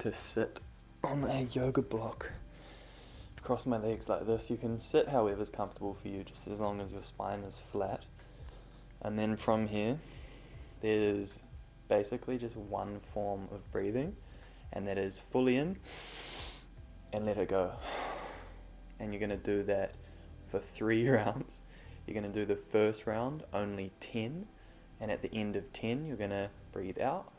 to sit on a yoga block, cross my legs like this. You can sit however's comfortable for you, just as long as your spine is flat. And then from here, there's basically just one form of breathing, and that is fully in and let it go. And you're going to do that for 3 rounds. You're going to do the first round only 10, and at the end of 10 you're going to breathe out,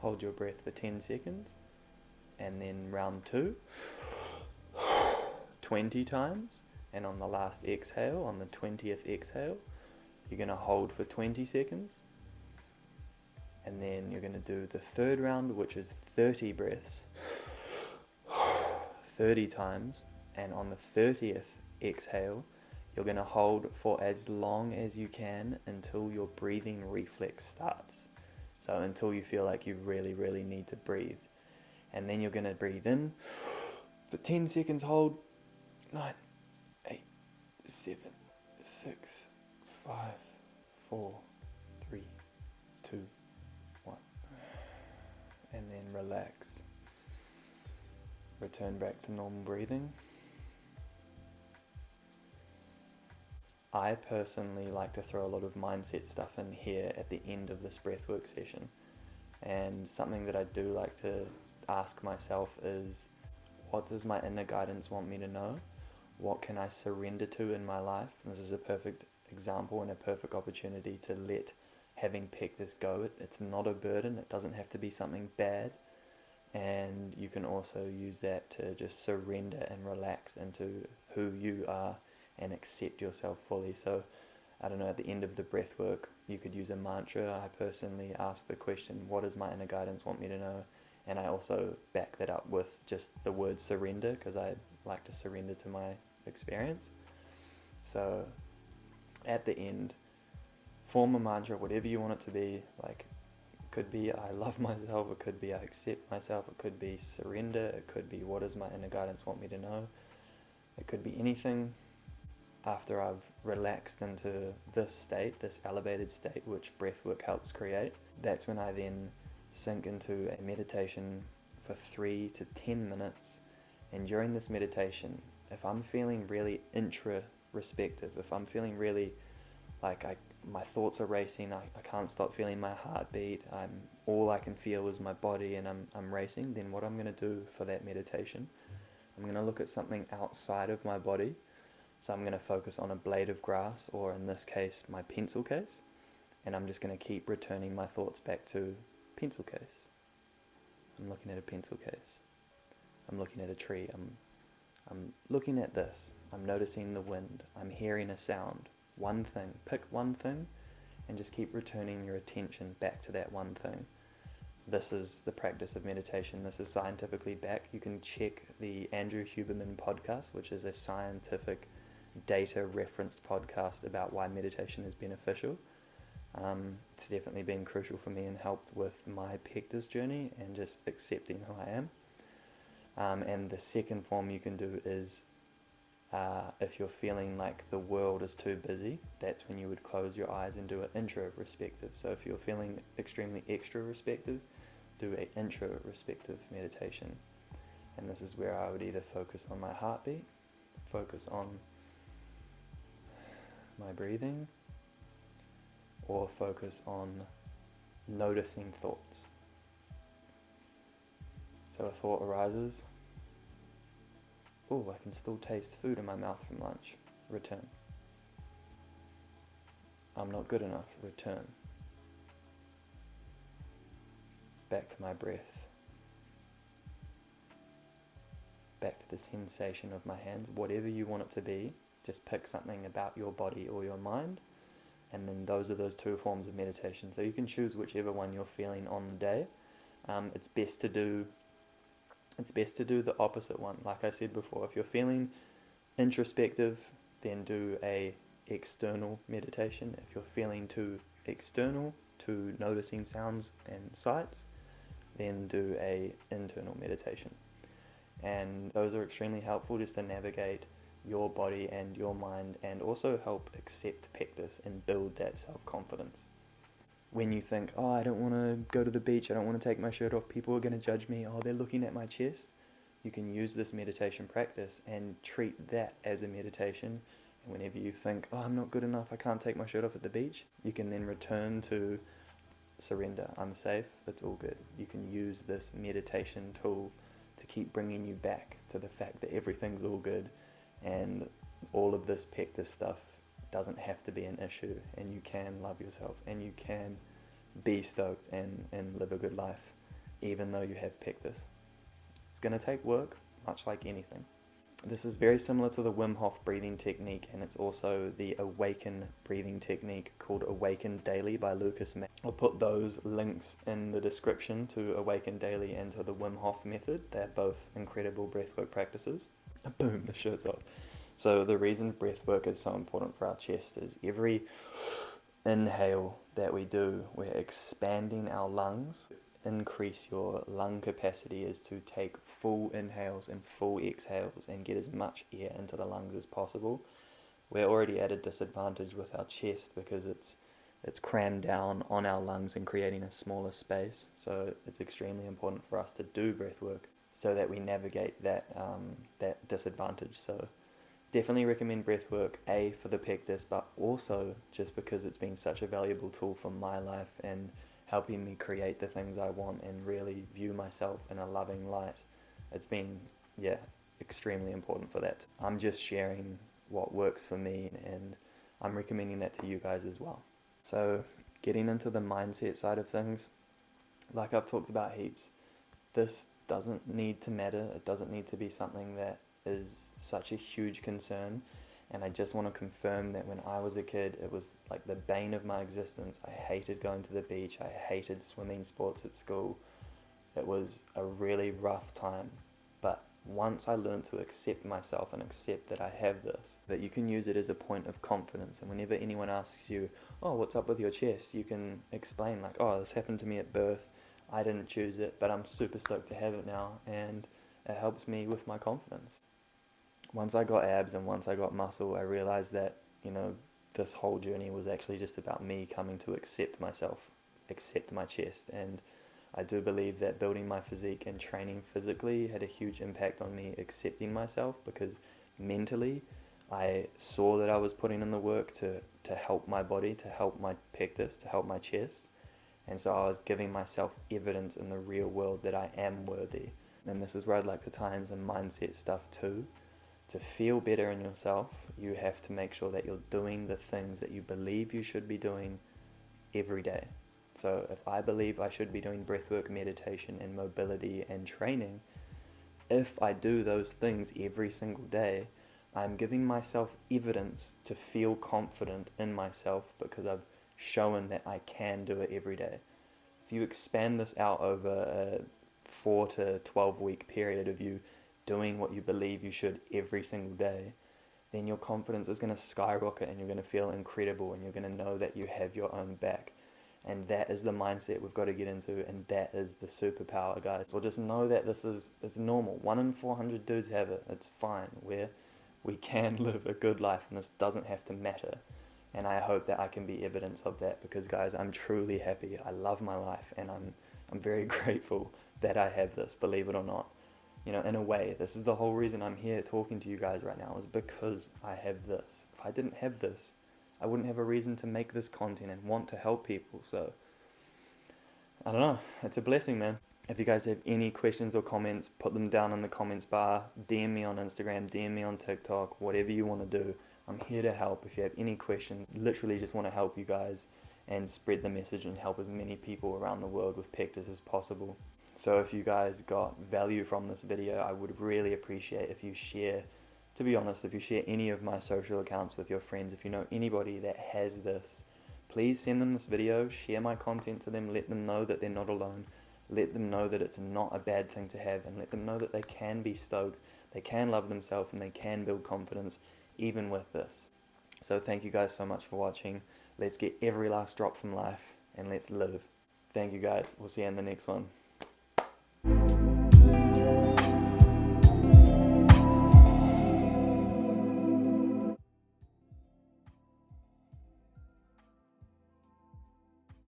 hold your breath for 10 seconds, and then round 2 20 times, and on the last exhale, on the 20th exhale, you're going to hold for 20 seconds, and then you're going to do the third round, which is 30 breaths 30 times, and on the 30th exhale you're going to hold for as long as you can until your breathing reflex starts. So until you feel like you really need to breathe. And then you're going to breathe in for 10 seconds, hold 9, 8, 7, 6, 5, 4, 3, 2, 1. And then relax. Return back to normal breathing. I personally like to throw a lot of mindset stuff in here at the end of this breathwork session. And something that I do like to ask myself is, what does my inner guidance want me to know? What can I surrender to in my life? This is a perfect example and a perfect opportunity to let having Pectus go. It's not a burden. It doesn't have to be something bad. And you can also use that to just surrender and relax into who you are and accept yourself fully. So I don't know, at the end of the breath work you could use a mantra. I personally ask the question, what does my inner guidance want me to know? And I also back that up with just the word surrender, because I like to surrender to my experience. So at the end, form a mantra, whatever you want it to be. Like, it could be I love myself, it could be I accept myself, it could be surrender, it could be what does my inner guidance want me to know. It could be anything. After I've relaxed into this state, this elevated state which breathwork helps create, that's when I then sink into a meditation for 3 to 10 minutes. And during this meditation, if I'm feeling really introspective, if I'm feeling really like my thoughts are racing, I can't stop feeling my heartbeat, all I can feel is my body and I'm racing, then what I'm going to do for that meditation, I'm going to look at something outside of my body. So I'm going to focus on a blade of grass, or in this case my pencil case, and I'm just going to keep returning my thoughts back to pencil case. I'm looking at a pencil case. I'm looking at a tree. I'm looking at this. I'm noticing the wind. I'm hearing a sound. One thing. Pick one thing and just keep returning your attention back to that one thing. This is the practice of meditation. This is scientifically backed. You can check the Andrew Huberman podcast, which is a scientific data referenced podcast about why meditation is beneficial. It's definitely been crucial for me and helped with my Pectus journey and just accepting who I am. And the second form you can do is if you're feeling like the world is too busy, that's when you would close your eyes and do an introspective. So if you're feeling extremely extrospective, do an introspective meditation. And this is where I would either focus on my heartbeat, focus on my breathing, or focus on noticing thoughts. So a thought arises, oh, I can still taste food in my mouth from lunch, return. I'm not good enough, return. Back to my breath. Back to the sensation of my hands, whatever you want it to be. Just pick something about your body or your mind, and then those are those 2 forms of meditation. So you can choose whichever one you're feeling on the day. It's best to do the opposite one. Like I said before, if you're feeling introspective, then do a external meditation. If you're feeling too external to noticing sounds and sights, then do a internal meditation. And those are extremely helpful just to navigate your body and your mind, and also help accept Pectus and build that self-confidence. when you think, oh, I don't want to go to the beach, I don't want to take my shirt off, people are going to judge me, oh, they're looking at my chest, you can use this meditation practice and treat that as a meditation. And whenever you think, oh, I'm not good enough, I can't take my shirt off at the beach, you can then return to surrender. I'm safe, it's all good. You can use this meditation tool to keep bringing you back to the fact that everything's all good, and all of this Pectus stuff doesn't have to be an issue, and you can love yourself, and you can be stoked and live a good life, even though you have Pectus. It's going to take work, much like anything. This is very similar to the Wim Hof breathing technique, and it's also the Awaken breathing technique called Awaken Daily by Lucas Mack. I'll put those links in the description to Awaken Daily and to the Wim Hof method. They're both incredible breathwork practices. Boom, the shirt's off. So the reason breathwork is so important for our chest is every inhale that we do, we're expanding our lungs. Increase your lung capacity is to take full inhales and full exhales and get as much air into the lungs as possible. We're already at a disadvantage with our chest because it's crammed down on our lungs and creating a smaller space. So it's extremely important for us to do breath work so that we navigate that disadvantage. So definitely recommend breath work, A, for the Pectus, but also just because it's been such a valuable tool for my life and helping me create the things I want and really view myself in a loving light. It's been, extremely important for that. I'm just sharing what works for me, and I'm recommending that to you guys as well. So getting into the mindset side of things, like I've talked about heaps, this doesn't need to matter. It doesn't need to be something that is such a huge concern. And I just want to confirm that when I was a kid, it was like the bane of my existence. I hated going to the beach. I hated swimming sports at school. It was a really rough time. But once I learned to accept myself and accept that I have this, that you can use it as a point of confidence. And whenever anyone asks you, oh, what's up with your chest? You can explain like, oh, this happened to me at birth. I didn't choose it, but I'm super stoked to have it now. And it helps me with my confidence. Once I got abs and once I got muscle, I realized that, this whole journey was actually just about me coming to accept myself, accept my chest. And I do believe that building my physique and training physically had a huge impact on me accepting myself, because mentally I saw that I was putting in the work to help my body, to help my Pectus, to help my chest. And so I was giving myself evidence in the real world that I am worthy. And this is where I'd like to tie in some mindset stuff too. To feel better in yourself, you have to make sure that you're doing the things that you believe you should be doing every day. So if I believe I should be doing breathwork, meditation, and mobility and training, if I do those things every single day, I'm giving myself evidence to feel confident in myself because I've shown that I can do it every day. If you expand this out over a 4 to 12 week period of you doing what you believe you should every single day, then your confidence is going to skyrocket and you're going to feel incredible and you're going to know that you have your own back. And that is the mindset we've got to get into, and that is the superpower, guys. So just know that it's normal. 1 in 400 dudes have it. It's fine. We can live a good life, and this doesn't have to matter. And I hope that I can be evidence of that, because guys, I'm truly happy. I love my life, and I'm very grateful that I have this, believe it or not. In a way, this is the whole reason I'm here talking to you guys right now, is because I have this. If I didn't have this, I wouldn't have a reason to make this content and want to help people. So, I don't know. It's a blessing, man. If you guys have any questions or comments, put them down in the comments bar. DM me on Instagram, DM me on TikTok, whatever you want to do. I'm here to help. If you have any questions, literally just want to help you guys and spread the message and help as many people around the world with Pectus as possible. So if you guys got value from this video, I would really appreciate if you share, to be honest, if you share any of my social accounts with your friends. If you know anybody that has this, please send them this video, share my content to them, let them know that they're not alone, let them know that it's not a bad thing to have, and let them know that they can be stoked, they can love themselves, and they can build confidence even with this. So thank you guys so much for watching. Let's get every last drop from life, and let's live. Thank you guys. We'll see you in the next one.